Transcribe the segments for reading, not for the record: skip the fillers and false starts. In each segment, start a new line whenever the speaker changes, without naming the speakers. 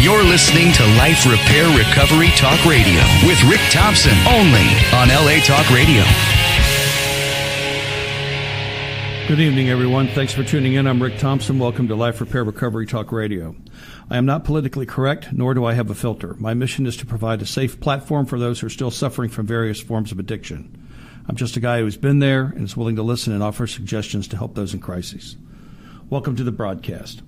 You're listening to Life Repair Recovery Talk Radio with Rick Thompson, only on LA Talk Radio.
Good evening, everyone. Thanks for tuning in. I'm Rick Thompson. Welcome to Life Repair Recovery Talk Radio. I am not politically correct, nor do I have a filter. My mission is to provide a safe platform for those who are still suffering from various forms of addiction. I'm just a guy who's been there and is willing to listen and offer suggestions to help those in crisis. Welcome to the broadcast.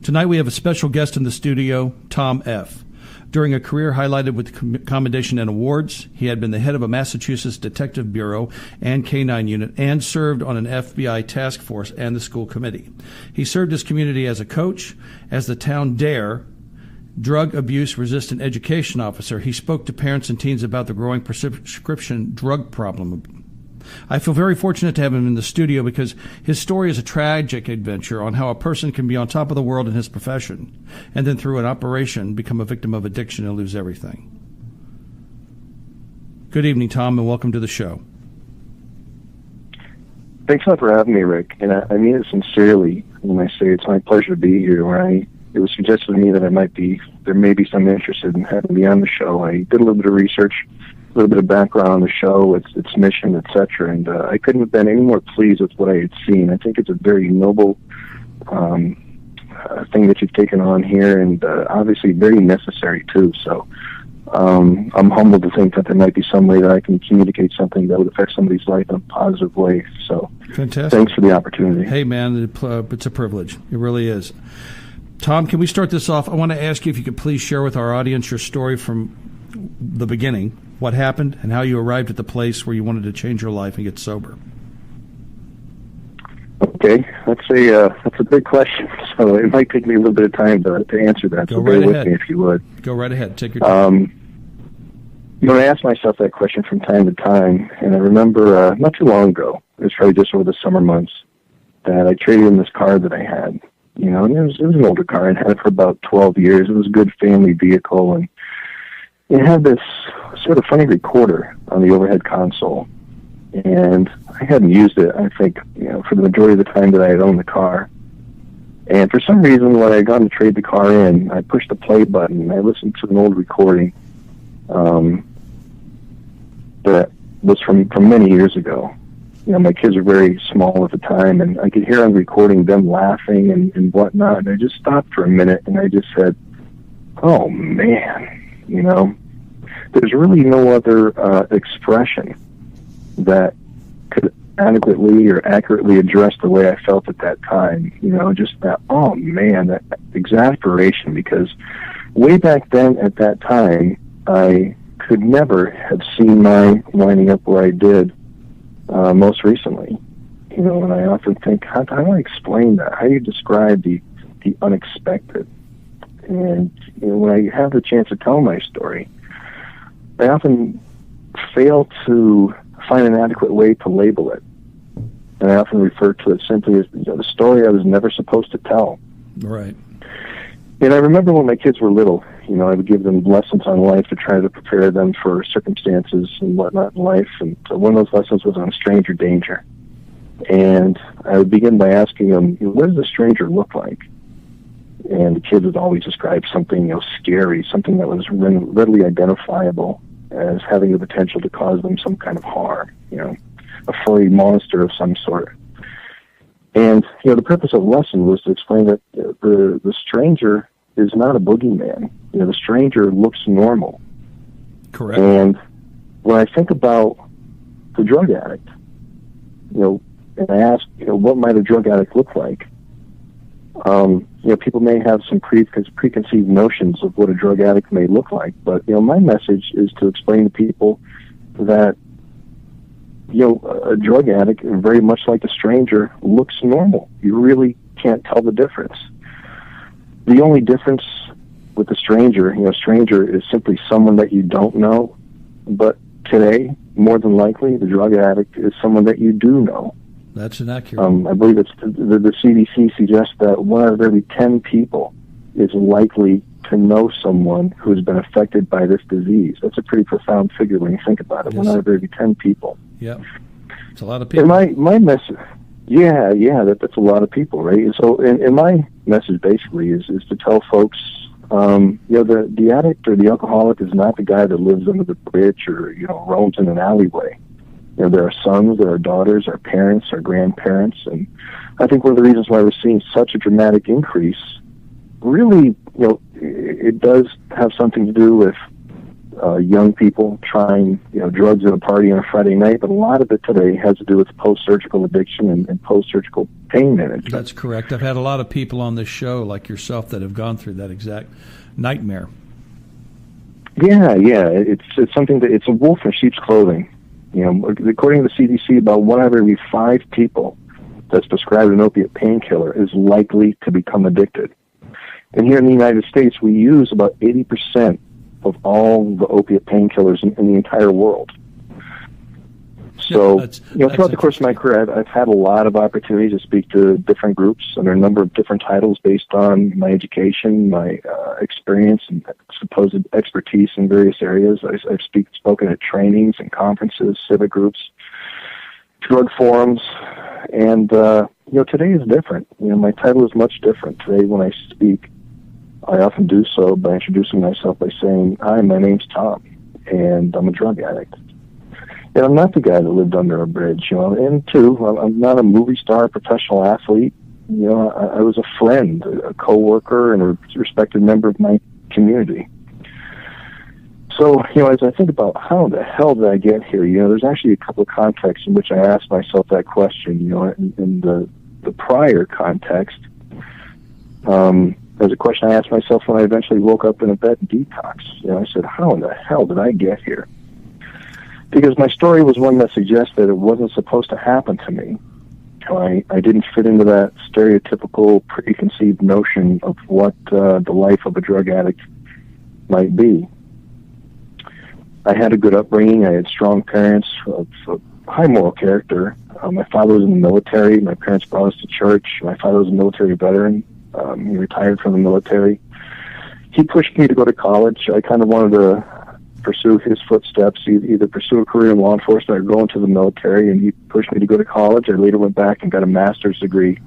Tonight we have a special guest in the studio, Tom F. During a career highlighted with commendation and awards, he had been the head of a Massachusetts Detective Bureau and K-9 unit and served on an FBI task force and the school committee. He served his community as a coach, as the town D.A.R.E, drug abuse resistant education officer. He spoke to parents and teens about the growing prescription drug problem. I feel very fortunate to have him in the studio because his story is a tragic adventure on how a person can be on top of the world in his profession and then through an operation become a victim of addiction and lose everything. Good evening, Tom, and welcome to the show.
Thanks a lot for having me, Rick. And I mean it sincerely when I say it's my pleasure to be here. It was suggested to me that there may be some interest in having me on the show. I did a little bit of research, a little bit of background on the show, its mission, etc. And I couldn't have been any more pleased with what I had seen. I think it's a very noble thing that you've taken on here, and obviously very necessary too. So I'm humbled to think that there might be some way that I can communicate something that would affect somebody's life in a positive way. So
fantastic.
Thanks for the opportunity.
Hey, man, it's a privilege. It really is. Tom, can we start this off? I want to ask you if you could please share with our audience your story from the beginning, what happened, and how you arrived at the place where you wanted to change your life and get sober.
Okay, that's a big question, so it might take me a little bit of time to answer that.
Go right ahead.
With me if you would.
Go right ahead. Take your time.
I ask myself that question from time to time, and I remember not too long ago, it was probably just over the summer months, that I traded in this car that I had. And it was an older car. I had it for about 12 years. It was a good family vehicle, and it had this sort of funny recorder on the overhead console. And I hadn't used it, I think, for the majority of the time that I had owned the car. And for some reason, when I had gone to trade the car in, I pushed the play button, and I listened to an old recording that was from many years ago. My kids were very small at the time, and I could hear on the recording them laughing and whatnot. And I just stopped for a minute, and I just said, oh, man, there's really no other expression that could adequately or accurately address the way I felt at that time. Just that, oh, man, that exasperation, because way back then at that time, I could never have seen my winding up where I did most recently. And I often think, how do I explain that? How do you describe the unexpected? And when I have the chance to tell my story, I often fail to find an adequate way to label it. And I often refer to it simply as the story I was never supposed to tell.
Right.
And I remember when my kids were little, I would give them lessons on life to try to prepare them for circumstances and whatnot in life. And so one of those lessons was on stranger danger. And I would begin by asking them, what does a stranger look like? And the kids would always describe something, scary, something that was readily identifiable as having the potential to cause them some kind of harm, a furry monster of some sort. And, the purpose of the lesson was to explain that the stranger is not a boogeyman. The stranger looks normal.
Correct.
And when I think about the drug addict, and I ask, what might a drug addict look like? People may have some preconceived notions of what a drug addict may look like, but, my message is to explain to people that, a drug addict, very much like a stranger, looks normal. You really can't tell the difference. The only difference with the stranger, stranger is simply someone that you don't know, but today, more than likely, the drug addict is someone that you do know.
That's inaccurate.
I believe it's the CDC suggests that 1 out of every 10 people is likely to know someone who has been affected by this disease. That's a pretty profound figure when you think about it.
Yes.
1 out of every 10 people.
Yeah, it's a lot of people.
And my message, that's a lot of people, right? And so, and my message basically is to tell folks The addict or the alcoholic is not the guy that lives under the bridge or, roams in an alleyway. There are sons, there are daughters, our parents, our grandparents, and I think one of the reasons why we're seeing such a dramatic increase, really, it does have something to do with young people trying, drugs at a party on a Friday night, but a lot of it today has to do with post-surgical addiction and post-surgical pain management.
That's correct. I've had a lot of people on this show, like yourself, that have gone through that exact nightmare.
Yeah, it's something that it's a wolf in sheep's clothing. According to the CDC, about 1 out of every 5 people that's prescribed an opiate painkiller is likely to become addicted. And here in the United States, we use about 80% of all the opiate painkillers in the entire world. So, throughout the course of my career, I've had a lot of opportunities to speak to different groups under a number of different titles based on my education, my experience, and supposed expertise in various areas. I've spoken at trainings and conferences, civic groups, drug forums, and, today is different. My title is much different. Today, when I speak, I often do so by introducing myself by saying, "Hi, my name's Tom, and I'm a drug addict." And I'm not the guy that lived under a bridge, And two, I'm not a movie star, professional athlete. I was a friend, a coworker, and a respected member of my community. So, as I think about how the hell did I get here, there's actually a couple of contexts in which I asked myself that question. In the prior context, there's a question I asked myself when I eventually woke up in a bed in detox. I said, how in the hell did I get here? Because my story was one that suggests that it wasn't supposed to happen to me. I didn't fit into that stereotypical preconceived notion of what the life of a drug addict might be. I had a good upbringing. I had strong parents of high moral character. My father was in the military. My parents brought us to church. My father was a military veteran. He retired from the military. He pushed me to go to college. I kind of wanted to pursue his footsteps, either pursue a career in law enforcement or go into the military, and he pushed me to go to college. I later went back and got a master's degree.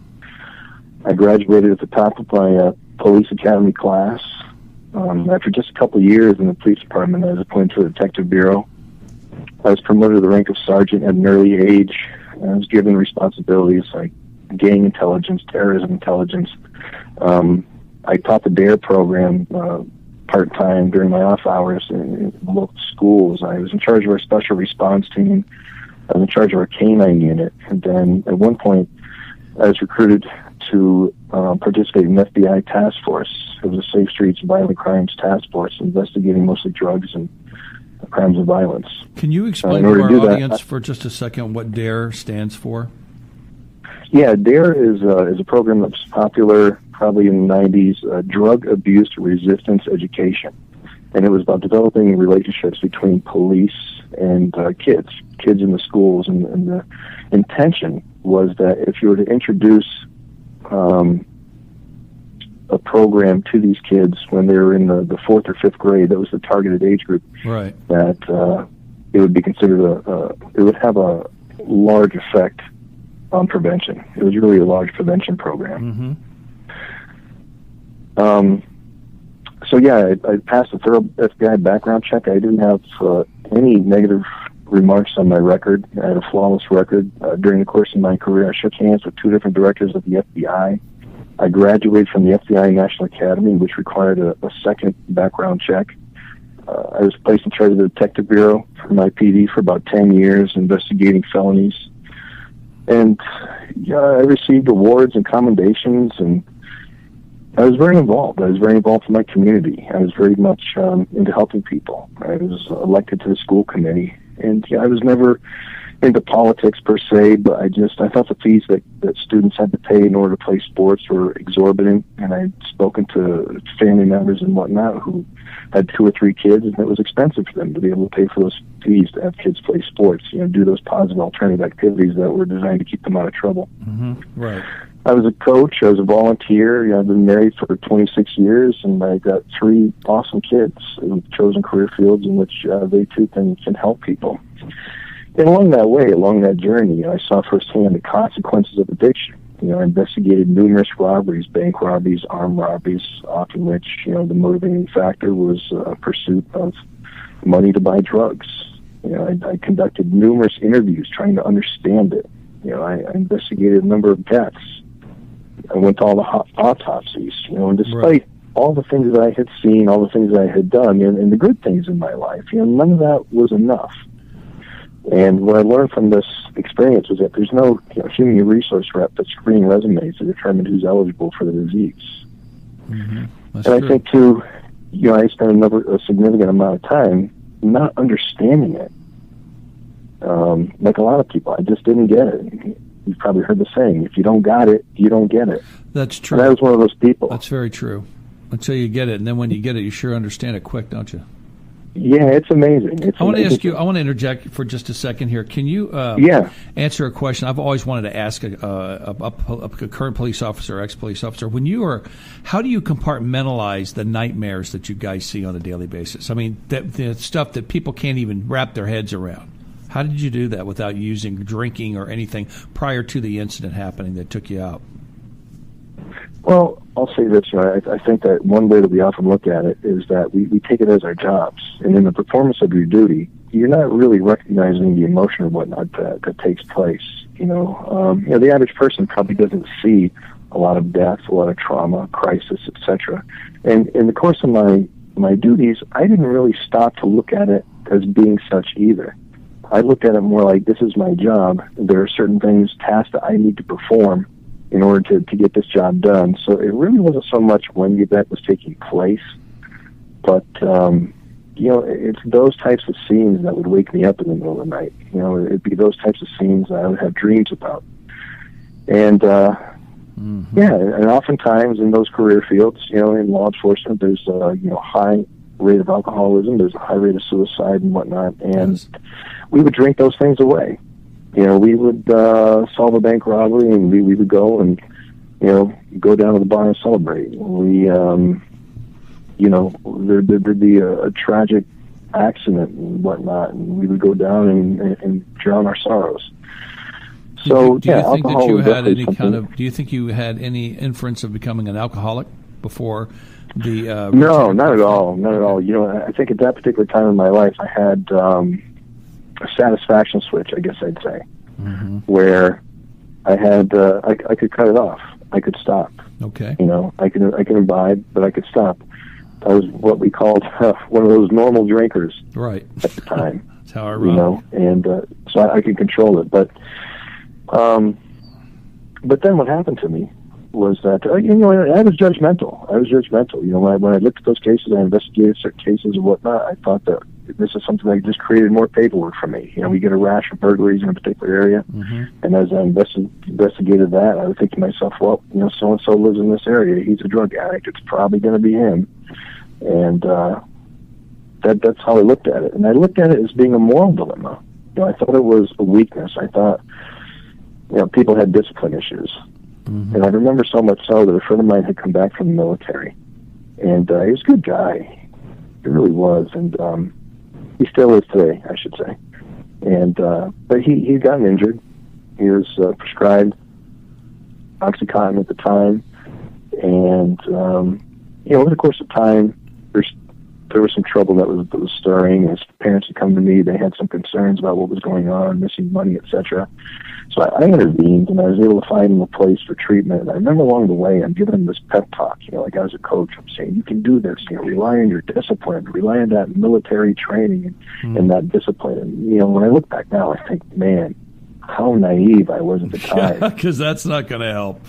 I graduated at the top of my police academy class. After just a couple of years in the police department, I was appointed to the detective bureau. I was promoted to the rank of sergeant at an early age. I was given responsibilities like gang intelligence, terrorism intelligence. I taught the D.A.R.E program part-time during my off hours in local schools. I was in charge of our special response team. I was in charge of our canine unit. And then at one point, I was recruited to participate in an FBI task force. It was a Safe Streets Violent Crimes Task Force, investigating mostly drugs and crimes of violence.
Can you explain to our audience for just a second what D.A.R.E stands for?
Yeah, D.A.R.E is a program that was popular probably in the 90s, drug abuse resistance education. And it was about developing relationships between police and kids in the schools. And the intention was that if you were to introduce a program to these kids when they were in the 4th or 5th grade, that was the targeted age group,
right?
That it would be considered it would have a large effect on prevention. It was really a large prevention program.
Mm-hmm.
So yeah, I passed a thorough FBI background check. I didn't have any negative remarks on my record. I had a flawless record. During the course of my career, I shook hands with 2 different directors of the FBI. I graduated from the FBI National Academy, which required a second background check. I was placed in charge of the Detective Bureau for my PD for about 10 years, investigating felonies. And I received awards and commendations, and I was very involved. I was very involved in my community. I was very much into helping people. I was elected to the school committee. And I was never into politics per se, but I thought the fees that students had to pay in order to play sports were exorbitant. And I'd spoken to family members and whatnot who had 2 or 3 kids, and it was expensive for them to be able to pay for those fees to have kids play sports, do those positive alternative activities that were designed to keep them out of trouble.
Mm-hmm. Right.
I was a coach. I was a volunteer. I've been married for 26 years, and I got 3 awesome kids who've chosen career fields in which they too can help people. And along that way, along that journey, I saw firsthand the consequences of addiction. I investigated numerous robberies, bank robberies, armed robberies, often which, the motivating factor was pursuit of money to buy drugs. I conducted numerous interviews trying to understand it. I investigated a number of deaths. I went to all the autopsies, and despite all the things that I had seen, all the things that I had done, and the good things in my life, none of that was enough. And what I learned from this experience was that there's no human resource rep that's screening resumes to determine who's eligible for the disease.
Mm-hmm.
And I think, too, I spent a significant amount of time not understanding it. Like a lot of people, I just didn't get it. You've probably heard the saying, if you don't got it, you don't get it.
That's true.
And I was one of those people.
That's very true. Until you get it, and then when you get it, you sure understand it quick, don't you?
Yeah, it's amazing.
I want to ask you. I want to interject for just a second here. Can you answer a question I've always wanted to ask a current police officer, ex-police officer? How do you compartmentalize the nightmares that you guys see on a daily basis? I mean, the stuff that people can't even wrap their heads around. How did you do that without using drinking or anything prior to the incident happening that took you out?
Well, I'll say this. I think that one way that we often look at it is that we take it as our jobs. And in the performance of your duty, you're not really recognizing the emotion or whatnot that takes place. The average person probably doesn't see a lot of death, a lot of trauma, crisis, etc. And in the course of my duties, I didn't really stop to look at it as being such either. I looked at it more like, this is my job. There are certain tasks that I need to perform in order to get this job done. So it really wasn't so much when the event was taking place, but, it's those types of scenes that would wake me up in the middle of the night. It'd be those types of scenes that I would have dreams about. And, and oftentimes in those career fields, in law enforcement, there's a, high rate of alcoholism, there's a high rate of suicide and whatnot, and we would drink those things away. We would solve a bank robbery, and we would go and, go down to the bar and celebrate. There'd be a tragic accident and whatnot, and we would go down and drown our sorrows. So,
do you think that you had any
something.
do you think you had any inference of becoming an alcoholic before the?
No, not at all. Not at all. I think at that particular time in my life, I had a satisfaction switch, I guess I'd say, where I had I could cut it off. I could stop.
Okay.
I can imbibe, but I could stop. I was what we called one of those normal drinkers,
right,
at the time.
That's how I run.
And so I could control it. But then what happened to me was that I was judgmental. When I looked at those cases, I investigated certain cases and whatnot. I thought that this is something that just created more paperwork for me. We get a rash of burglaries in a particular area, and as I investigated that, I would think to myself, well, so and so lives in this area. He's a drug addict. It's probably going to be him, and that's how I looked at it. And I looked at it as being a moral dilemma. I thought it was a weakness. I thought, people had discipline issues. And I remember so much so that a friend of mine had come back from the military, and he was a good guy. He really was, and he still is today, I should say. And but he'd gotten injured. He was prescribed OxyContin at the time, and over the course of time, there was some trouble that was stirring. His parents had come to me. They had some concerns about what was going on, missing money, etc. So I intervened, and I was able to find him a place for treatment. And I remember along the way, I'm giving him this pep talk, like I was a coach. I'm saying, you can do this, rely on your discipline, rely on that military training and that discipline. And, when I look back now, I think, man, how naive I was at the time.
Because that's not going to help.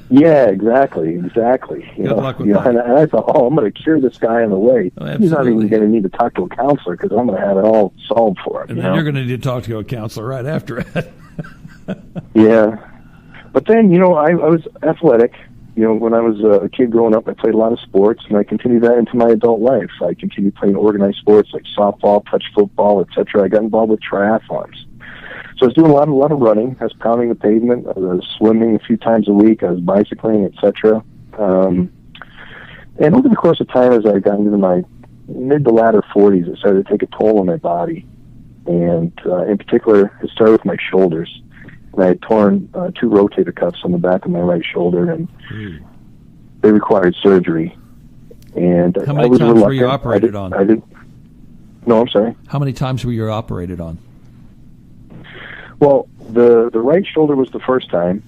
Yeah, exactly.
Good luck with that.
And I thought, I'm going to cure this guy on the way.
Oh,
he's not even going to need to talk to a counselor because I'm going to have it all solved for him.
And then you're going to need to talk to a counselor right after it.
Yeah. But then, I was athletic. When I was a kid growing up, I played a lot of sports, and I continued that into my adult life. I continued playing organized sports like softball, touch football, etc. I got involved with triathlons. So I was doing a lot of running. I was pounding the pavement. I was swimming a few times a week. I was bicycling, etc. And over the course of time, as I got into my mid to latter 40s, it started to take a toll on my body. And in particular, it started with my shoulders. and I had torn 2 rotator cuffs on the back of my right shoulder, and they required surgery. And
how many times were you operated on?
No, I'm sorry.
How many times were you operated on?
Well, the right shoulder was the first time,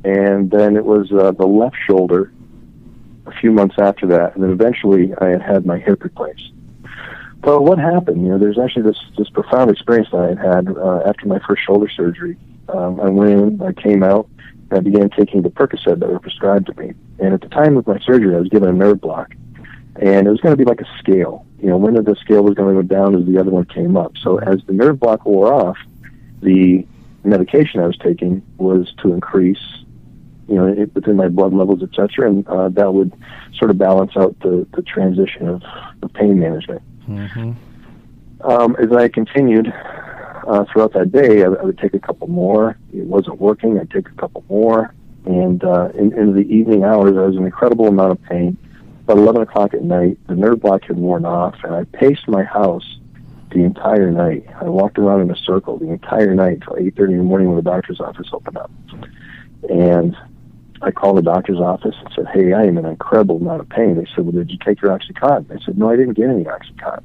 and then it was the left shoulder a few months after that, and then eventually I had my hip replaced. But what happened, there's actually this profound experience that I had after my first shoulder surgery. I went in, I came out, and I began taking the Percocet that were prescribed to me. And at the time of my surgery, I was given a nerve block, and it was going to be like a scale. One of the scale was going to go down as the other one came up. So as the nerve block wore off, the medication I was taking was to increase, within my blood levels, et cetera, and that would sort of balance out the transition of pain management. Mm-hmm. As I continued throughout that day, I would take a couple more. It wasn't working. I'd take a couple more. And in the evening hours, I was in an incredible amount of pain. About 11 o'clock at night, the nerve block had worn off, and I paced my house the entire night. I walked around in a circle the entire night until 8:30 in the morning when the doctor's office opened up. And I called the doctor's office and said, hey, I am in an incredible amount of pain. They said, well, did you take your OxyContin? I said, no, I didn't get any OxyContin.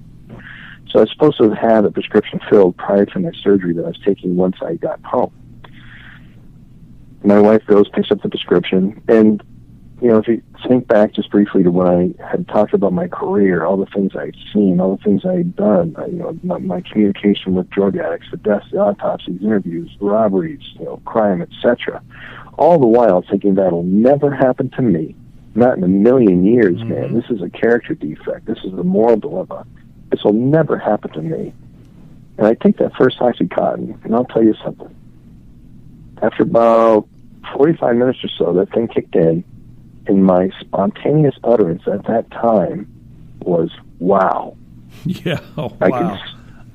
So I was supposed to have had a prescription filled prior to my surgery that I was taking once I got home. My wife goes, picks up the prescription, and if you think back just briefly to when I had talked about my career, all the things I'd seen, all the things I'd done, my communication with drug addicts, the deaths, the autopsies, interviews, robberies, crime, etc. All the while thinking that'll never happen to me, not in a million years, mm-hmm. man. This is a character defect. This is a moral dilemma. This will never happen to me. And I take that first OxyContin, and I'll tell you something. After about 45 minutes or so, that thing kicked in, and my spontaneous utterance at that time was, wow.
Yeah, wow.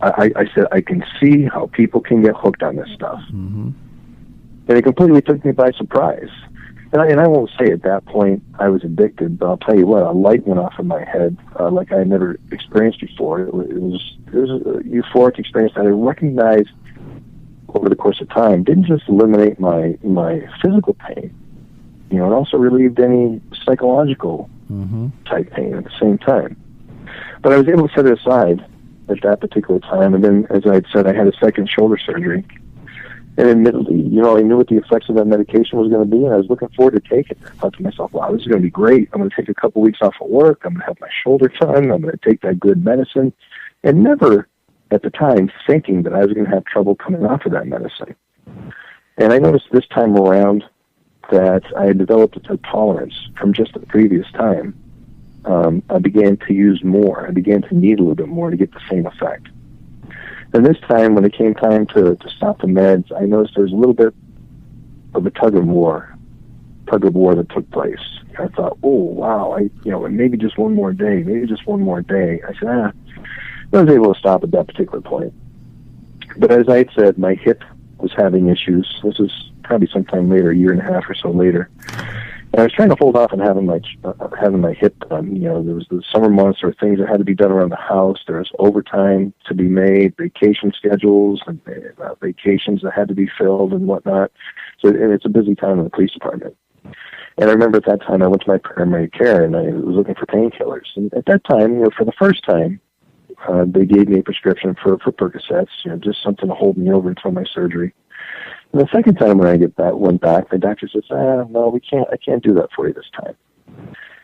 I said, I can see how people can get hooked on this stuff.
Mm-hmm.
And it completely took me by surprise. And I won't say at that point I was addicted, but I'll tell you what, a light went off in my head like I had never experienced before. It was a euphoric experience that I recognized over the course of time didn't just eliminate my physical pain, it also relieved any psychological
mm-hmm.
type pain at the same time. But I was able to set it aside at that particular time, and then, as I had said, I had a second shoulder surgery. And admittedly, I knew what the effects of that medication was going to be, and I was looking forward to taking it. I thought to myself, wow, this is going to be great. I'm going to take a couple weeks off of work. I'm going to have my shoulder done. I'm going to take that good medicine. And never, at the time, thinking that I was going to have trouble coming off of that medicine. And I noticed this time around that I had developed a tolerance from just the previous time. I began to use more. I began to need a little bit more to get the same effect. And this time, when it came time to stop the meds, I noticed there was a little bit of a tug of war that took place. I thought, oh, wow, maybe just one more day, I said, I was able to stop at that particular point. But as I had said, my hip was having issues. This was probably sometime later, a year and a half or so later. And I was trying to hold off on having my hip done. There was the summer months, there were things that had to be done around the house. There was overtime to be made, vacation schedules, and vacations that had to be filled and whatnot. So it's a busy time in the police department. And I remember at that time I went to my primary care and I was looking for painkillers. And at that time, for the first time, they gave me a prescription for Percocets, just something to hold me over until my surgery. And the second time when I went back, the doctor says, no, I can't do that for you this time.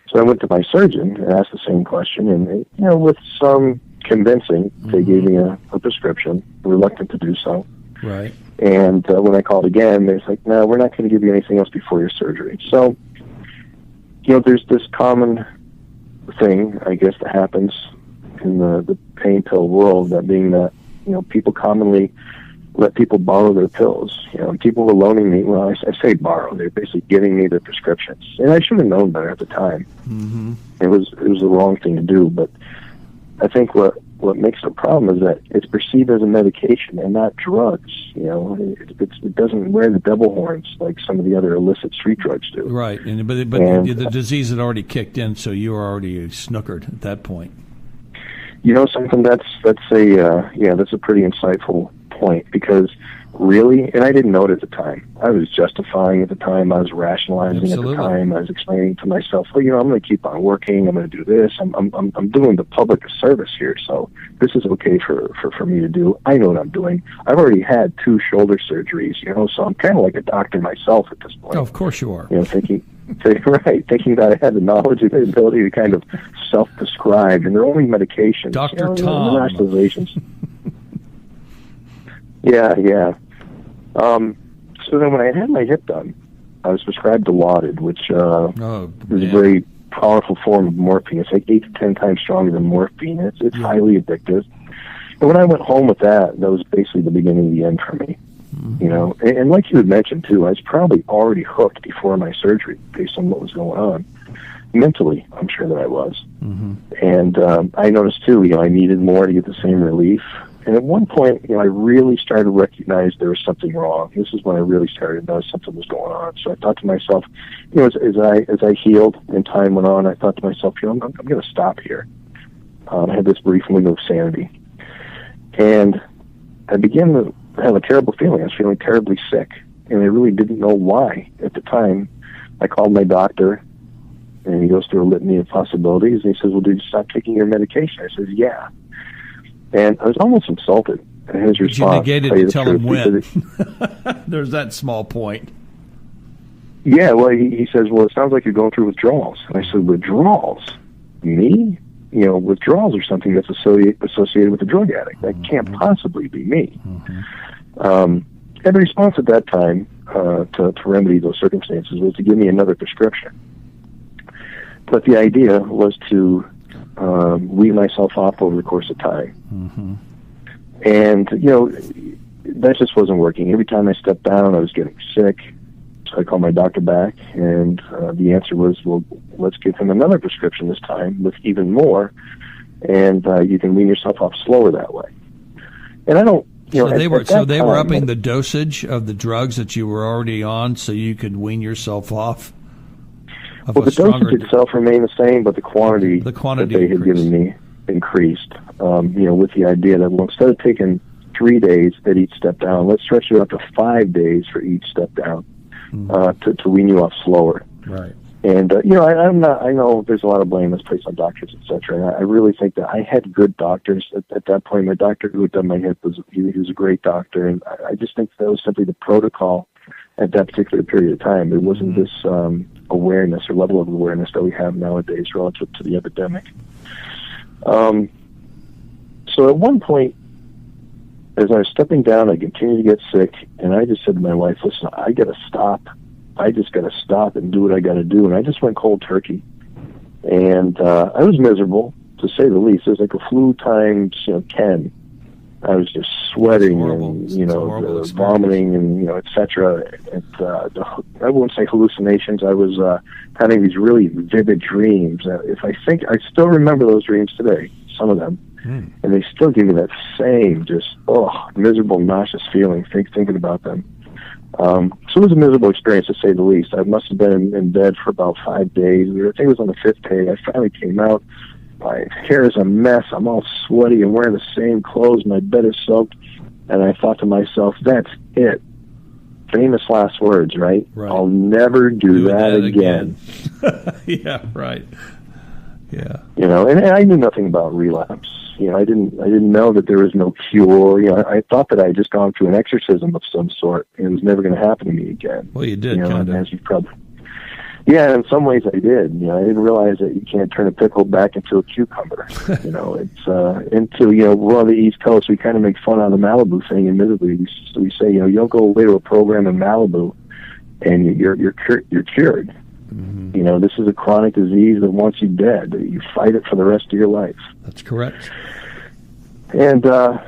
So I went to my surgeon and asked the same question, and with some convincing, they gave me a prescription, reluctant to do so.
Right.
And when I called again, they was like, no, we're not going to give you anything else before your surgery. So, there's this common thing, I guess, that happens in the pain pill world, that being that, people commonly let people borrow their pills. People were loaning me, well, I say borrow, they're basically giving me their prescriptions. And I should have known better at the time.
Mm-hmm.
It was the wrong thing to do, but I think what makes the problem is that it's perceived as a medication and not drugs. It doesn't wear the devil horns like some of the other illicit street drugs do.
Right, but the disease had already kicked in, so you were already snookered at that point.
Something that's a pretty insightful point, because really? And I didn't know it at the time. I was justifying at the time. I was rationalizing at the time. I was explaining to myself, well, I'm going to keep on working. I'm going to do this. I'm doing the public a service here, so this is okay for me to do. I know what I'm doing. I've already had 2 shoulder surgeries, so I'm kind of like a doctor myself at this point.
Oh, of course you are.
Thinking that I had the knowledge and the ability to kind of self-prescribe, and they're only medications.
Dr. Tom.
Rationalizations. Yeah. So then when I had my hip done, I was prescribed Dilaudid, which is a very powerful form of morphine. It's like 8 to 10 times stronger than morphine. It's highly addictive. And when I went home with that was basically the beginning of the end for me. Mm-hmm. And like you had mentioned, too, I was probably already hooked before my surgery based on what was going on. Mentally, I'm sure that I was. Mm-hmm. And I noticed, too, I needed more to get the same relief. And at one point, I really started to recognize there was something wrong. This is when I really started to notice something was going on. So I thought to myself, as I healed and time went on, I thought to myself, I'm going to stop here. I had this brief window of sanity. And I began to have a terrible feeling. I was feeling terribly sick, and I really didn't know why at the time. I called my doctor, and he goes through a litany of possibilities, and he says, well, did you stop taking your medication? I said, yeah. And I was almost insulted. And his response,
you negated to tell him when. There's that small point.
Yeah, well, he says, well, it sounds like you're going through withdrawals. And I said, withdrawals? Me? Withdrawals are something that's associated with a drug addict. That can't possibly be me. Mm-hmm. And the response at that time to remedy those circumstances was to give me another prescription. But the idea was to wean myself off over the course of time. Mm-hmm. And, that just wasn't working. Every time I stepped down, I was getting sick. So I called my doctor back, and the answer was, well, let's give him another prescription this time with even more, and you can wean yourself off slower that way. And I don't,
So they were upping the dosage of the drugs that you were already on so you could wean yourself off?
Well, the dosage itself remained the same, but the quantity that they had given me increased, with the idea that, well, instead of taking 3 days at each step down, let's stretch it up to 5 days for each step down, to wean you off slower.
Right.
And, I know there's a lot of blame that's placed on doctors, et cetera, and I really think that I had good doctors at that point. My doctor who had done my hip he was a great doctor, and I just think that was simply the protocol at that particular period of time. There wasn't this awareness or level of awareness that we have nowadays relative to the epidemic. So at one point, as I was stepping down, I continued to get sick, and I just said to my wife, listen, I got to stop. I just got to stop and do what I got to do. And I just went cold turkey. And I was miserable, to say the least. It was like a flu times 10. I was just sweating and, vomiting and, et cetera. And I won't say hallucinations. I was having these really vivid dreams. I still remember those dreams today, some of them. And they still give me that same miserable, nauseous feeling thinking about them. So it was a miserable experience, to say the least. I must have been in bed for about 5 days. I think it was on the 5th day. I finally came out. My hair is a mess. I'm all sweaty and wearing the same clothes. My bed is soaked. And I thought to myself, that's it. Famous last words, right? I'll never do that again.
Yeah, right. Yeah.
And I knew nothing about relapse. I didn't know that there was no cure. I thought that I had just gone through an exorcism of some sort, and it was never going to happen to me again.
Well, you did, kind of.
As you probably. Yeah, in some ways I did. I didn't realize that you can't turn a pickle back into a cucumber. It's until we're on the East Coast, we kind of make fun of the Malibu thing. Admittedly, we say you don't go away to a program in Malibu, and you're cured. Mm-hmm. This is a chronic disease that wants you dead. You fight it for the rest of your life.
That's correct.
And but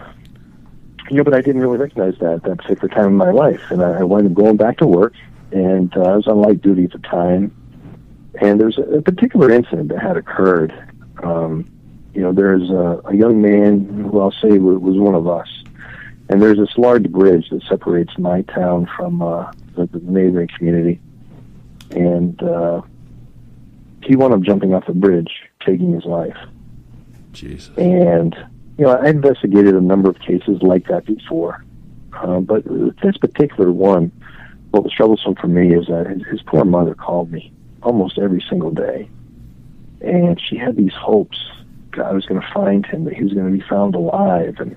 I didn't really recognize that particular time in my life, and I wound up going back to work. And I was on light duty at the time, and there's a particular incident that had occurred. There's a young man who I'll say was one of us, and there's this large bridge that separates my town from the neighboring community, and he wound up jumping off the bridge, taking his life.
Jesus.
And I investigated a number of cases like that before. But this particular one, what was troublesome for me is that his poor mother called me almost every single day. And she had these hopes that I was going to find him, that he was going to be found alive. And,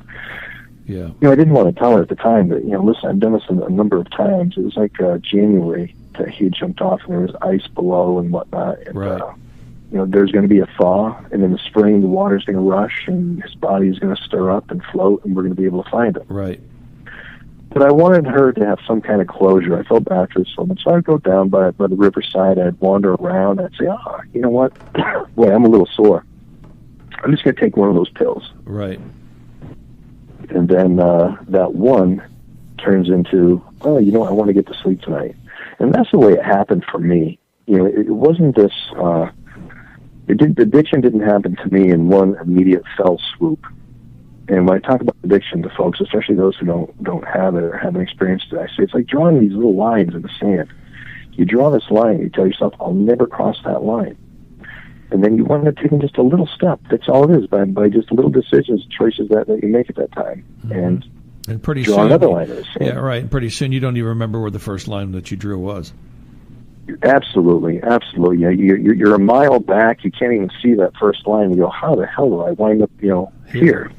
yeah,
I didn't want to tell her at the time, but, listen, I've done this a number of times. It was like January that he had jumped off and there was ice below and whatnot. And,
right.
There's going to be a thaw, and in the spring the water's going to rush and his body's going to stir up and float, and we're going to be able to find him.
Right.
But I wanted her to have some kind of closure. I felt bad for this woman. So I'd go down by the riverside. I'd wander around. I'd say, you know what? Boy, I'm a little sore. I'm just going to take one of those pills.
Right.
And then that one turns into, I want to get to sleep tonight. And that's the way it happened for me. It wasn't this, addiction didn't happen to me in one immediate fell swoop. And when I talk about addiction to folks, especially those who don't have it or haven't experienced it, I say it's like drawing these little lines in the sand. You draw this line, you tell yourself, I'll never cross that line. And then you wind up taking just a little step. That's all it is, by just little decisions, choices that you make at that time.
Mm-hmm. And pretty
draw
soon,
another line in the sand.
Yeah, right. Pretty soon you don't even remember where the first line that you drew was.
Absolutely. Yeah, you're a mile back. You can't even see that first line. You go, how the hell do I wind up, here?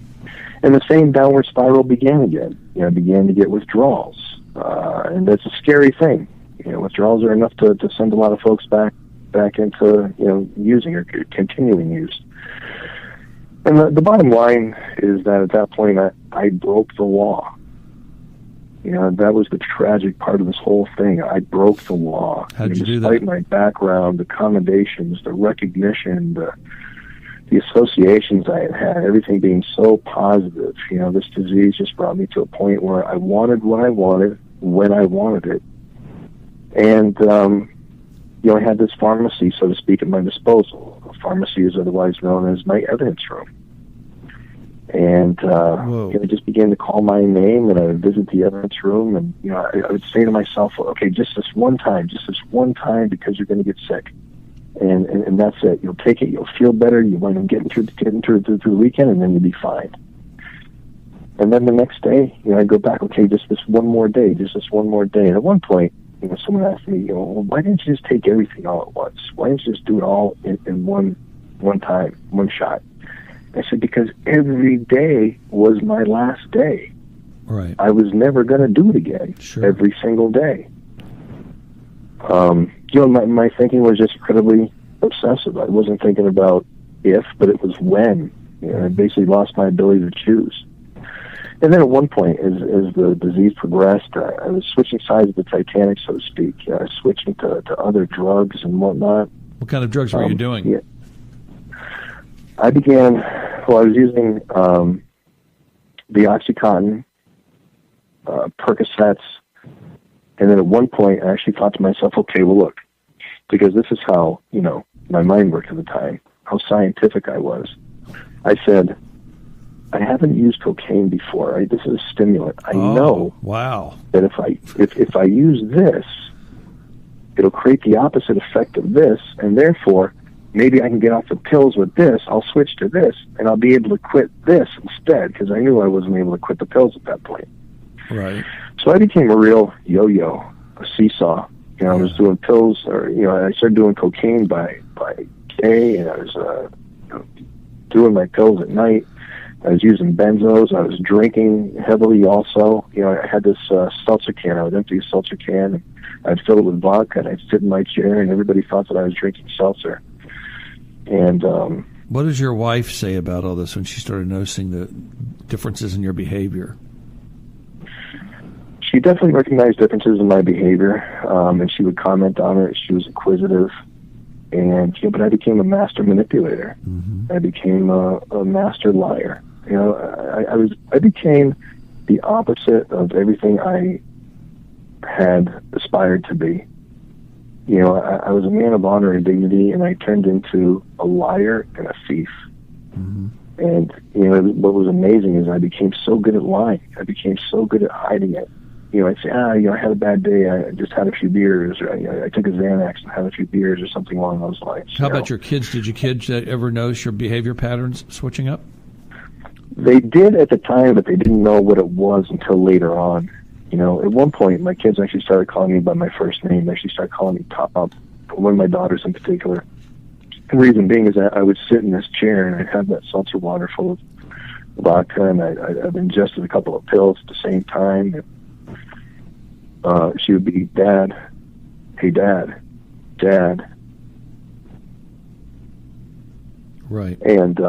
And the same downward spiral began again. I began to get withdrawals, and that's a scary thing. Withdrawals are enough to send a lot of folks back into using or continuing use. And the bottom line is that at that point I broke the law. That was the tragic part of this whole thing. I broke the law.
How'd you do that?
Despite my background, the commendations, the recognition, the associations I had, everything being so positive, this disease just brought me to a point where I wanted what I wanted, when I wanted it. And, I had this pharmacy, so to speak, at my disposal. A pharmacy is otherwise known as my evidence room. And I just began to call my name, and I would visit the evidence room, and I would say to myself, okay, just this one time, because you're going to get sick. And that's it. You'll take it. You'll feel better. You wind up getting through the weekend, and then you'll be fine. And then the next day, I go back. Okay, just this one more day. And at one point, someone asked me, why didn't you just take everything all at once? Why didn't you just do it all in one time, one shot? I said, because every day was my last day.
Right.
I was never going to do it again.
Sure.
Every single day. My thinking was just incredibly obsessive. I wasn't thinking about if, but it was when. I basically lost my ability to choose. And then at one point, as the disease progressed, I was switching sides of the Titanic, so to speak. I was switching to other drugs and whatnot.
What kind of drugs were you doing?
Yeah. I was using the OxyContin, Percocets, and then at one point I actually thought to myself, okay, well look, because this is how, my mind worked at the time, how scientific I was. I said, I haven't used cocaine before. This is a stimulant. I know that if I use this, it'll create the opposite effect of this, and therefore maybe I can get off the pills with this, I'll switch to this, and I'll be able to quit this instead, because I knew I wasn't able to quit the pills at that point.
Right.
So I became a real yo-yo, a seesaw. I was doing pills, or, I started doing cocaine by day, and I was doing my pills at night. I was using benzos. I was drinking heavily also. I had this seltzer can. I would empty a seltzer can, and I'd fill it with vodka, and I'd sit in my chair, and everybody thought that I was drinking seltzer. And
what does your wife say about all this when she started noticing the differences in your behavior?
She definitely recognized differences in my behavior, and she would comment on it. She was inquisitive, but I became a master manipulator. Mm-hmm. I became a master liar. I became the opposite of everything I had aspired to be. I was a man of honor and dignity, and I turned into a liar and a thief. Mm-hmm. And, what was amazing is I became so good at lying. I became so good at hiding it. I'd say, I had a bad day. I just had a few beers, or I took a Xanax and had a few beers, or something along those lines.
How about your kids? Did your kids ever notice your behavior patterns switching up?
They did at the time, but they didn't know what it was until later on. You know, at one point, my kids actually started calling me by my first name. They actually started calling me Tom, one of my daughters in particular. The reason being is that I would sit in this chair and I'd have that seltzer water full of vodka, and I've ingested a couple of pills at the same time. She would be, Dad, hey, Dad.
Right.
And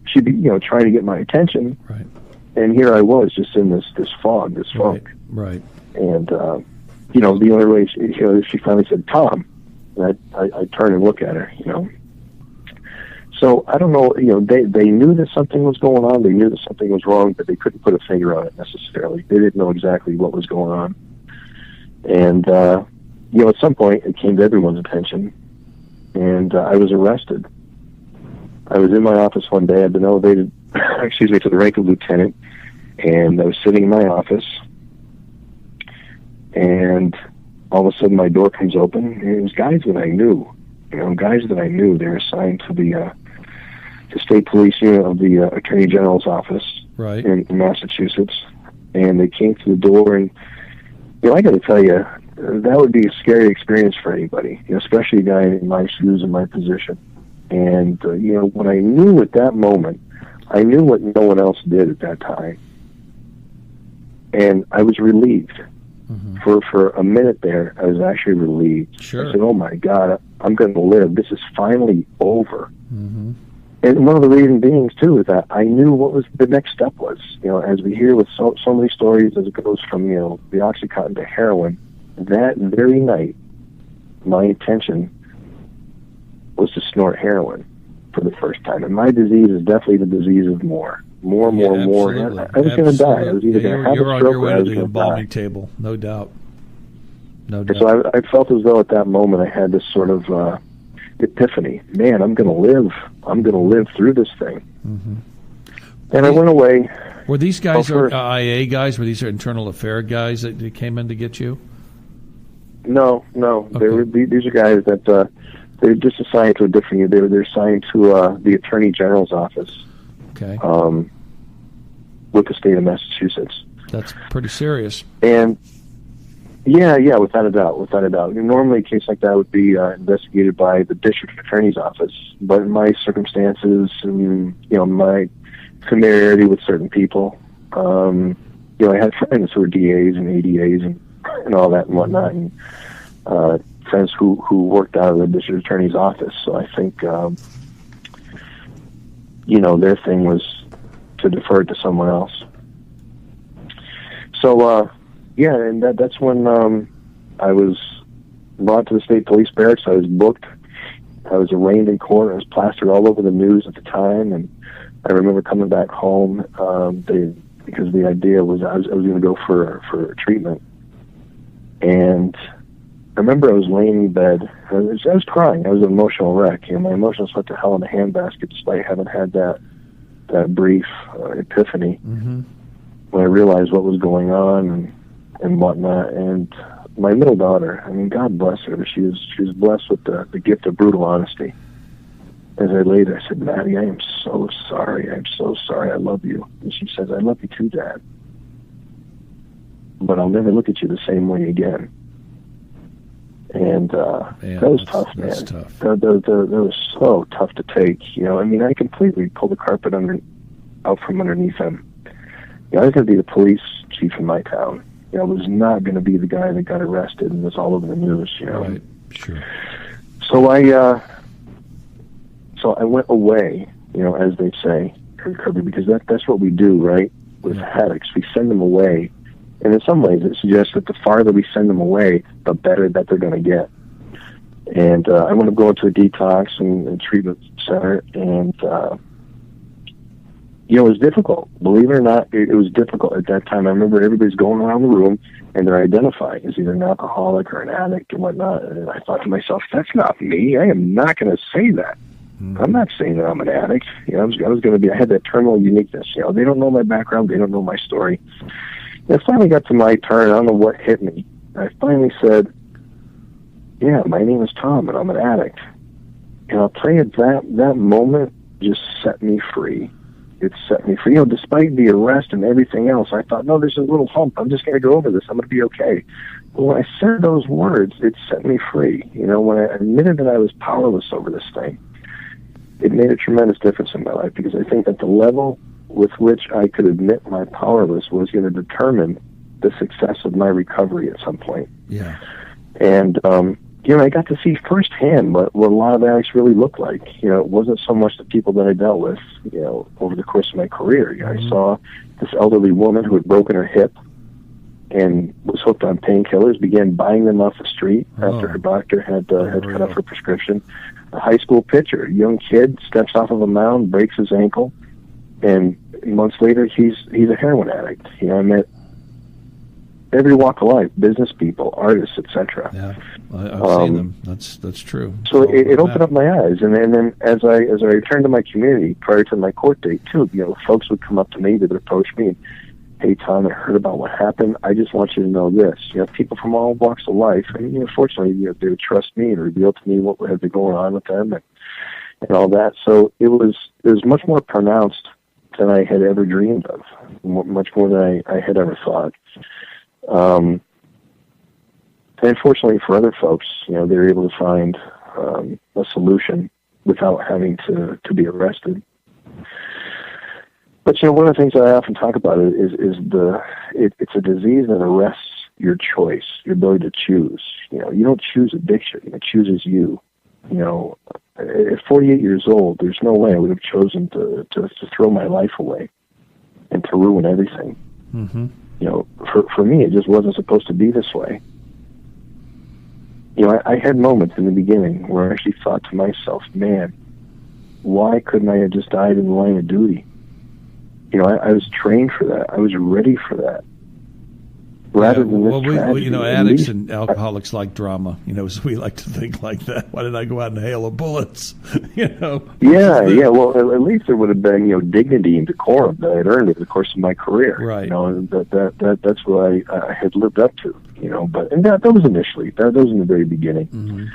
she'd be, you know, trying to get my attention.
Right.
And here I was just in this fog, this funk.
Right.
And, you know, the only way she finally said, Tom. And I turned and look at her, you know. So I don't know, you know, they knew that something was going on. They knew that something was wrong, but they couldn't put a finger on it necessarily. They didn't know exactly what was going on. And, you know, at some point it came to everyone's attention, and I was arrested. I was in my office one day. I'd been elevated, to the rank of lieutenant, and I was sitting in my office, and all of a sudden my door comes open, and it was guys that I knew. You know, guys that I knew. They were assigned to the state police unit of the Attorney General's office in Massachusetts, and they came to the door, and you know, I got to tell you, that would be a scary experience for anybody, you know, especially a guy in my shoes and my position. And you know, what I knew at that moment, I knew what no one else did at that time, and I was relieved. Mm-hmm. For a minute there, I was actually relieved.
Sure.
I said, "Oh my God, I'm going to live. This is finally over."
Mm-hmm.
And one of the reasons being too is that I knew what was the next step was. You know, as we hear with so many stories, as it goes from, you know, the OxyContin to heroin, that very night, my intention was to snort heroin for the first time. And my disease is definitely the disease of more. I was going to die. I was either going to have a stroke or I was going to die.
Table, no doubt. No doubt.
So I felt as though at that moment I had this sort of epiphany. Man, I'm going to live. I'm going to live through this thing. Mm-hmm. And I went away.
Were these guys IA guys? Were these internal affair guys that came in to get you?
No. Okay. These are guys that they're just assigned to a different unit. They're assigned to the Attorney General's office.
Okay.
With the state of Massachusetts.
That's pretty serious.
And yeah, without a doubt. Normally, a case like that would be investigated by the district attorney's office. But in my circumstances, and you know, my familiarity with certain people, you know, I had friends who were DAs and ADAs and all that and whatnot, and friends who worked out of the district attorney's office. So I think, you know, their thing was to defer it to someone else. So, yeah, and that's when I was brought to the state police barracks. I was booked. I was arraigned in court. I was plastered all over the news at the time, and I remember coming back home because the idea was I was going to go for treatment. And I remember I was laying in bed. I was crying. I was an emotional wreck. You know, my emotions went to hell in a handbasket, despite having had that brief epiphany when I realized what was going on and whatnot. And my middle daughter, I mean, God bless her, but she was blessed with the gift of brutal honesty. As I lay there, I said, Maddie, I am so sorry. I'm so sorry. I love you. And she says, I love you too, Dad. But I'll never look at you the same way again. And that was tough, man.
That's tough.
That was so tough to take. You know, I mean, I completely pulled the carpet out from underneath him. You know, I was going to be the police chief in my town. You know, I was not going to be the guy that got arrested and was all over the news. You know,
right? Sure.
So I went away. You know, as they say, Kirby, because that's what we do, right? With addicts, we send them away. And in some ways, it suggests that the farther we send them away, the better that they're going to get. And I wound up going to a detox and treatment center, and you know, it was difficult. Believe it or not, it was difficult at that time. I remember everybody's going around the room, and they're identifying as either an alcoholic or an addict or whatnot. And I thought to myself, that's not me. I am not going to say that. I'm not saying that I'm an addict. You know, I was going to be. I had that terminal uniqueness. You know, they don't know my background. They don't know my story. And it finally got to my turn. I don't know what hit me. I finally said, yeah, my name is Tom, and I'm an addict. And I'll tell you, that moment just set me free. it set me free. Despite the arrest and everything else, I thought, no, there's a little hump. I'm just going to go over this. I'm going to be okay. But when I said those words, it set me free. When I admitted that I was powerless over this thing, it made a tremendous difference in my life, because I think that the level with which I could admit my powerless was going to determine the success of my recovery at some point.
Yeah.
And, I got to see firsthand what a lot of addicts really look like. It wasn't so much the people that I dealt with, over the course of my career. I saw this elderly woman who had broken her hip and was hooked on painkillers, began buying them off the street after her doctor had cut off her prescription. A high school pitcher, a young kid, steps off of a mound, breaks his ankle, and months later he's a heroin addict. I met every walk of life, business people, artists, etc.
Yeah, I've seen them. That's true.
So it opened up my eyes, and then as I returned to my community prior to my court date too, folks would come up to me, they would approach me, and, hey Tom, I heard about what happened. I just want you to know this. People from all walks of life, and fortunately, they would trust me and reveal to me what had been going on with them and all that. So it was much more pronounced than I had ever dreamed of, much more than I had ever thought. And fortunately for other folks, they're able to find a solution without having to be arrested. But one of the things that I often talk about is it's a disease that arrests your choice, your ability to choose. You don't choose addiction; it chooses you. At 48 years old, there's no way I would have chosen to throw my life away and to ruin everything.
Mm-hmm.
For me, it just wasn't supposed to be this way. I had moments in the beginning where I actually thought to myself, man, why couldn't I have just died in the line of duty? I was trained for that. I was ready for that. Rather than this tragedy,
addicts and alcoholics like drama. So we like to think like that. Why did I go out and hail of bullets?
Yeah. Well, at least there would have been, dignity and decorum that I'd earned over the course of my career.
Right.
That's what I had lived up to. But that was initially. That was in the very beginning.
Mm-hmm.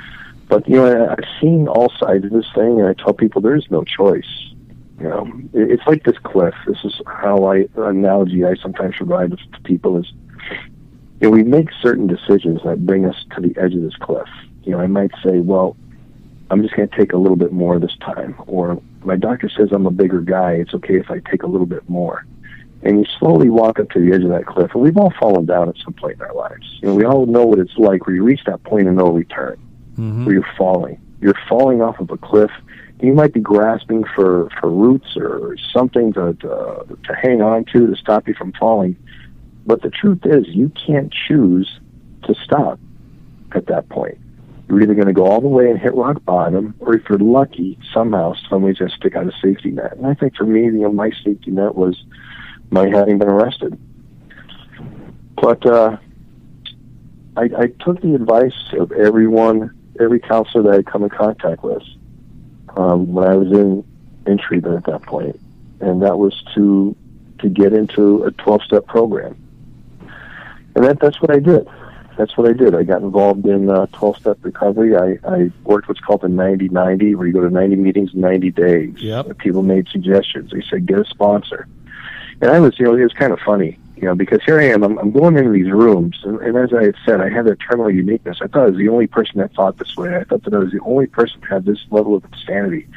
But I've seen all sides of this thing, and I tell people there is no choice. It's like this cliff. This is analogy I sometimes provide to people is, we make certain decisions that bring us to the edge of this cliff. I might say, well, I'm just going to take a little bit more this time. Or my doctor says I'm a bigger guy. It's okay if I take a little bit more. And you slowly walk up to the edge of that cliff. And we've all fallen down at some point in our lives. We all know what it's like where you reach that point of no return,
mm-hmm.
where you're falling. You're falling off of a cliff. You might be grasping for roots or something to hang on to stop you from falling. But the truth is, you can't choose to stop at that point. You're either going to go all the way and hit rock bottom, or if you're lucky, somehow somebody's going to stick out a safety net. And I think for me, my safety net was my having been arrested. But I took the advice of every counselor that I'd come in contact with when I was in treatment at that point, and that was to get into a 12-step program. And that's what I did. I got involved in 12-step recovery. I worked what's called the 90-90, where you go to 90 meetings in 90 days.
Yep.
People made suggestions. They said, get a sponsor. And I was, it was kind of funny, because here I am. I'm going into these rooms, and as I had said, I had that terminal uniqueness. I thought I was the only person that thought this way. I thought that I was the only person who had this level of insanity.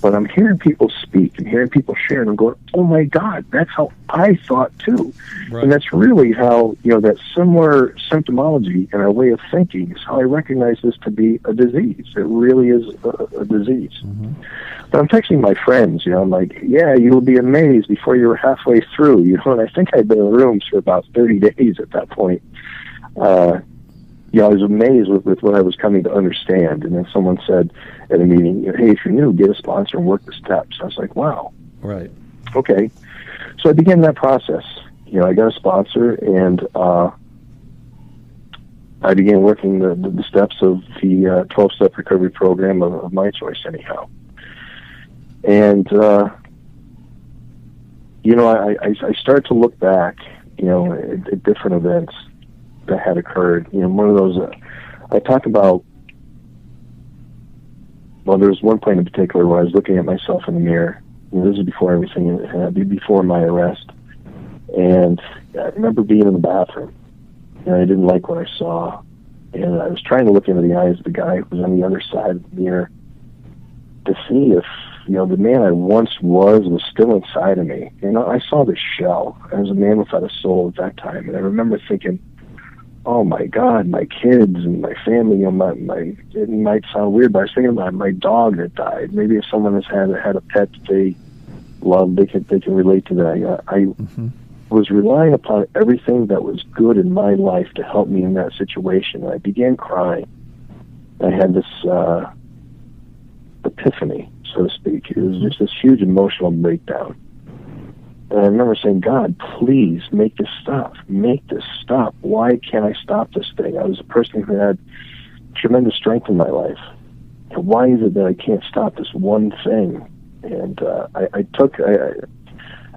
But I'm hearing people speak and hearing people share, and I'm going, oh my God, that's how I thought too. Right. And that's really how, that similar symptomology and our way of thinking is how I recognize this to be a disease. It really is a disease. Mm-hmm. But I'm texting my friends, I'm like, yeah, you'll be amazed before you're halfway through, and I think I'd been in rooms for about 30 days at that point. I was amazed with what I was coming to understand. And then someone said at a meeting, hey, if you're new, get a sponsor and work the steps. I was like, wow.
Right.
Okay. So I began that process. I got a sponsor, and I began working the steps of the 12-step recovery program of my choice anyhow. And, I started to look back, at different events that had occurred. One of those, I talked about, well, there was one point in particular where I was looking at myself in the mirror, This is before everything, before my arrest. And I remember being in the bathroom, and I didn't like what I saw. And I was trying to look into the eyes of the guy who was on the other side of the mirror to see if, the man I once was still inside of me. I saw the shell. I was a man without a soul at that time. And I remember thinking, oh my God, my kids and my family, it might sound weird, but I was thinking about my dog that died. Maybe if someone has had a pet that they love, they can relate to that. I was relying upon everything that was good in my life to help me in that situation. And I began crying. I had this epiphany, so to speak. It was just this huge emotional breakdown. And I remember saying, God, please make this stop. Make this stop. Why can't I stop this thing? I was a person who had tremendous strength in my life. And why is it that I can't stop this one thing? And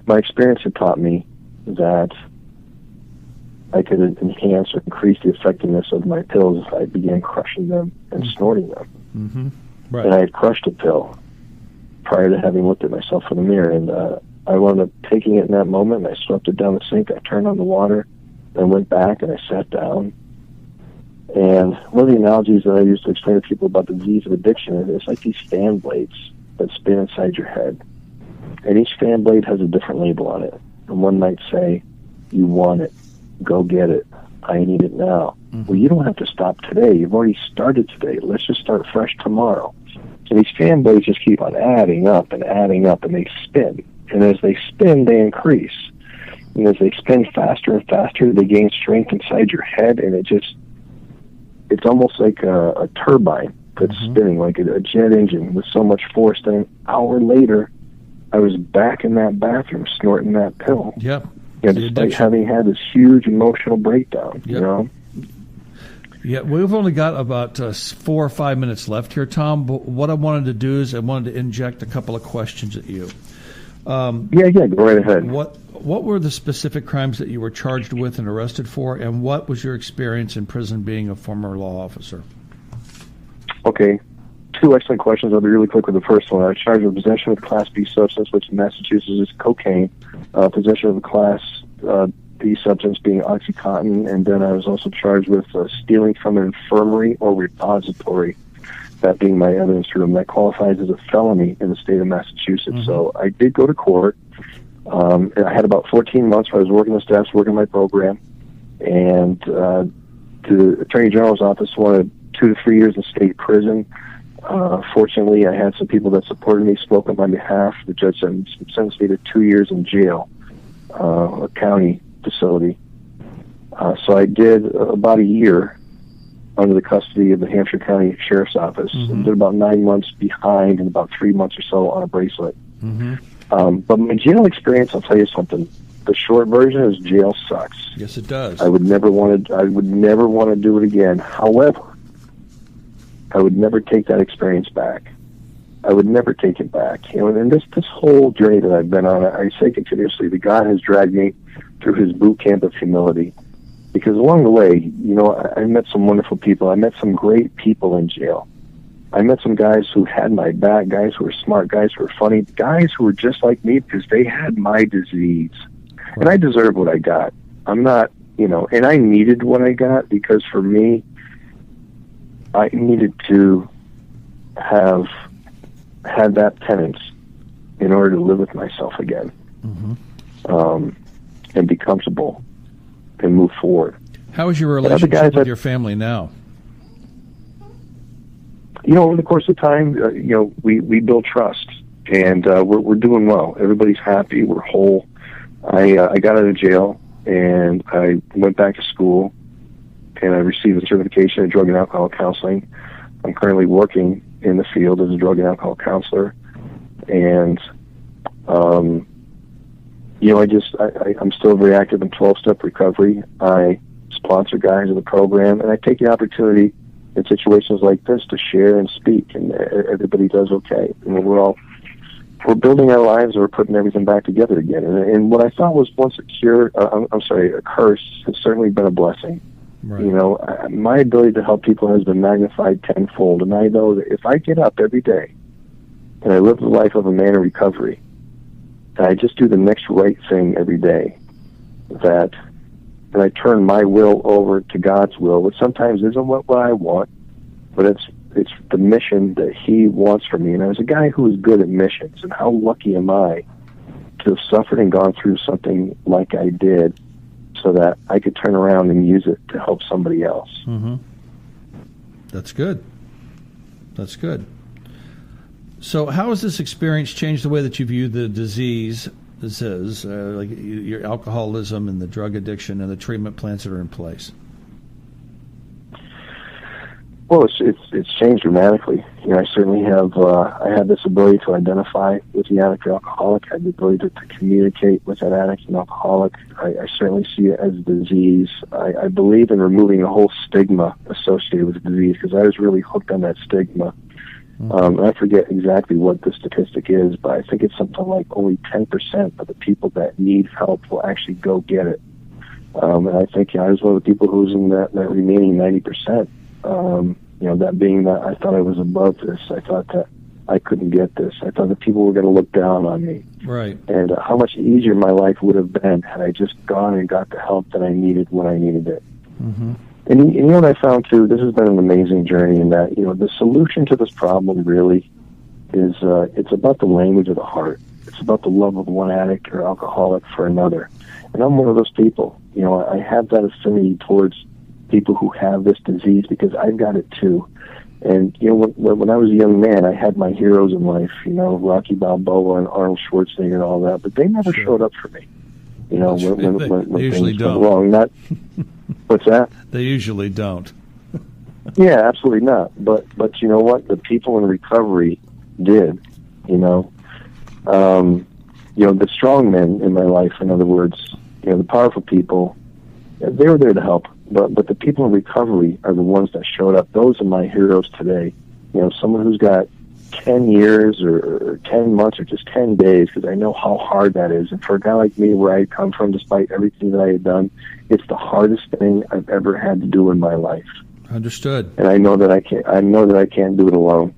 my experience had taught me that I could enhance or increase the effectiveness of my pills if I began crushing them and snorting them.
Mm-hmm. Right.
And I had crushed a pill prior to having looked at myself in the mirror. And I wound up taking it in that moment, and I swept it down the sink. I turned on the water, and went back, and I sat down. And one of the analogies that I use to explain to people about the disease of addiction is it's like these fan blades that spin inside your head. And each fan blade has a different label on it. And one might say, you want it, go get it, I need it now. Mm-hmm. Well, you don't have to stop today. You've already started today. Let's just start fresh tomorrow. So these fan blades just keep on adding up, and they spin. And as they spin, they increase. And as they spin faster and faster, they gain strength inside your head, and it's almost like a turbine that's spinning, like a jet engine with so much force that an hour later, I was back in that bathroom snorting that pill.
Yep.
Despite having had this huge emotional breakdown,
Yep. Yeah, we've only got about 4 or 5 minutes left here, Tom. But what I wanted to do is I wanted to inject a couple of questions at you.
Go right ahead.
What were the specific crimes that you were charged with and arrested for, and what was your experience in prison being a former law officer?
Okay, 2 excellent questions. I'll be really quick with the first one. I was charged with possession of a Class B substance, which in Massachusetts is cocaine, possession of a Class B substance being OxyContin, and then I was also charged with stealing from an infirmary or repository, that being my evidence room. That qualifies as a felony in the state of Massachusetts. Mm-hmm. So I did go to court. And I had about 14 months where I was working the steps, working my program, and the Attorney General's office wanted 2 to 3 years in state prison. Fortunately, I had some people that supported me, spoke on my behalf. The judge sentenced me to 2 years in jail, a county facility. So I did about a year under the custody of the Hampshire County Sheriff's Office. Mm-hmm. Did about 9 months behind and about 3 months or so on a bracelet. Mm-hmm. But my jail experience, I'll tell you something. The short version is jail sucks.
Yes, it does.
I would never want to do it again. However, I would never take that experience back. I would never take it back. And this whole journey that I've been on, I say continuously that God has dragged me through his boot camp of humility. Because along the way, I met some wonderful people. I met some great people in jail. I met some guys who had my back, guys who were smart, guys who were funny, guys who were just like me because they had my disease. Right. And I deserve what I got. I'm not, and I needed what I got because for me, I needed to have had that penance in order to live with myself again, and be comfortable and move forward.
How is your relationship with your family now?
Over the course of time, we build trust, and we're doing well. Everybody's happy. We're whole. I got out of jail, and I went back to school, and I received a certification in drug and alcohol counseling. I'm currently working in the field as a drug and alcohol counselor, and I'm still very active in 12-step recovery. I sponsor guys in the program, and I take the opportunity in situations like this to share and speak, and everybody does okay. We're building our lives, and we're putting everything back together again. And what I thought was once a curse has certainly been a blessing. Right. My ability to help people has been magnified tenfold, and I know that if I get up every day and I live the life of a man in recovery, and I just do the next right thing every day, and I turn my will over to God's will, which sometimes isn't what I want, but it's the mission that He wants for me. And as a guy who is good at missions, and how lucky am I to have suffered and gone through something like I did, so that I could turn around and use it to help somebody else.
Mm-hmm. That's good. That's good. So how has this experience changed the way that you view the disease, like your alcoholism and the drug addiction and the treatment plans that are in place?
Well, it's changed dramatically. I certainly have I had this ability to identify with the addict or alcoholic. I had the ability to communicate with that addict and alcoholic. I certainly see it as a disease. I believe in removing the whole stigma associated with the disease, because I was really hooked on that stigma. And I forget exactly what the statistic is, but I think it's something like only 10% of the people that need help will actually go get it. And I think I was one of the people who was in that remaining 90%. That being that I thought I was above this. I thought that I couldn't get this. I thought that people were going to look down on me.
Right.
And how much easier my life would have been had I just gone and got the help that I needed when I needed it.
Mm-hmm.
And you know what I found, too? This has been an amazing journey in that, the solution to this problem really is it's about the language of the heart. It's about the love of one addict or alcoholic for another. And I'm one of those people. I have that affinity towards people who have this disease because I've got it too. And when I was a young man, I had my heroes in life, Rocky Balboa and Arnold Schwarzenegger and all that, but they never showed up for me. When
they usually
things
don't.
went wrong. What's that?
They usually don't.
Yeah, absolutely not. But you know what? The people in recovery did. The strong men in my life, in other words, the powerful people, they were there to help. But the people in recovery are the ones that showed up. Those are my heroes today. Someone who's got 10 years or 10 months or just 10 days, because I know how hard that is. And for a guy like me, where I come from, despite everything that I had done, it's the hardest thing I've ever had to do in my life.
Understood.
And I know that I can't do it alone.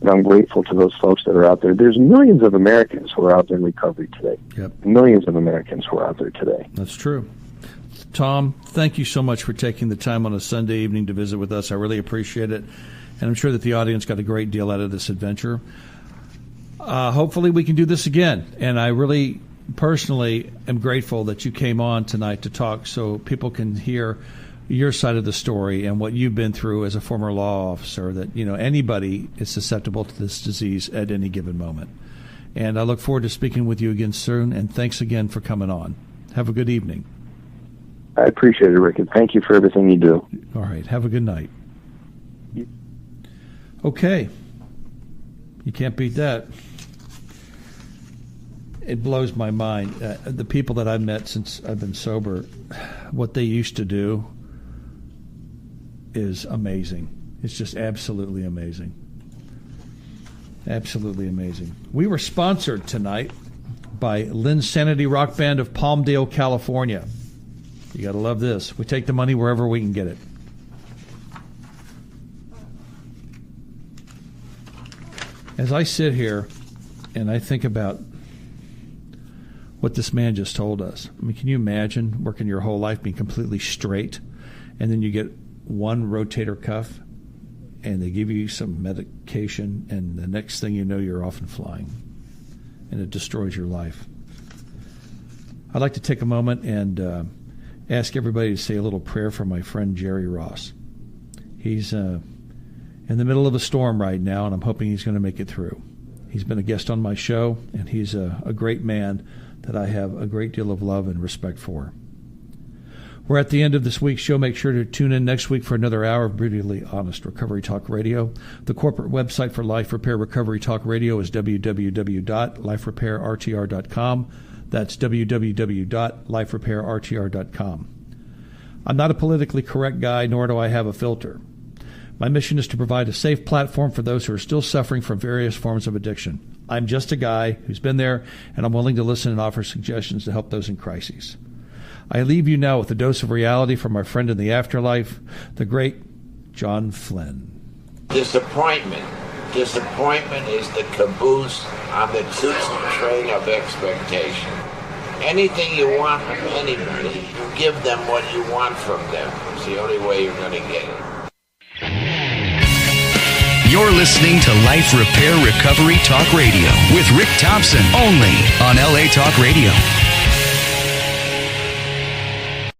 And I'm grateful to those folks that are out there. There's millions of Americans who are out there in recovery today.
Yep.
Millions of Americans who are out there today.
That's true. Tom, thank you so much for taking the time on a Sunday evening to visit with us. I really appreciate it. And I'm sure that the audience got a great deal out of this adventure. Hopefully we can do this again. And I really personally am grateful that you came on tonight to talk so people can hear your side of the story and what you've been through as a former law officer, that anybody is susceptible to this disease at any given moment. And I look forward to speaking with you again soon. And thanks again for coming on. Have a good evening.
I appreciate it, Rick, and thank you for everything you do.
All right. Have a good night. Okay. You can't beat that. It blows my mind. The people that I've met since I've been sober, what they used to do is amazing. It's just absolutely amazing. Absolutely amazing. We were sponsored tonight by Linsanity Rock Band of Palmdale, California. You got to love this. We take the money wherever we can get it. As I sit here and I think about what this man just told us, I mean, can you imagine working your whole life being completely straight, and then you get one rotator cuff and they give you some medication, and the next thing you know, you're off and flying, and it destroys your life. I'd like to take a moment and ask everybody to say a little prayer for my friend Jerry Ross. He's in the middle of a storm right now, and I'm hoping he's going to make it through. He's been a guest on my show, and he's a great man that I have a great deal of love and respect for. We're at the end of this week's show. Make sure to tune in next week for another hour of brutally honest Recovery Talk Radio. The corporate website for Life Repair Recovery Talk Radio is www.liferepairrtr.com. That's www.liferepairrtr.com. I'm not a politically correct guy, nor do I have a filter. My mission is to provide a safe platform for those who are still suffering from various forms of addiction. I'm just a guy who's been there, and I'm willing to listen and offer suggestions to help those in crises. I leave you now with a dose of reality from my friend in the afterlife, the great John Flynn.
Disappointment Disappointment is the caboose on the tootsie train of expectation. Anything you want from anybody, you give them what you want from them. It's the only way you're going to get it.
You're listening to Life Repair Recovery Talk Radio with Rick Thompson, only on LA Talk Radio.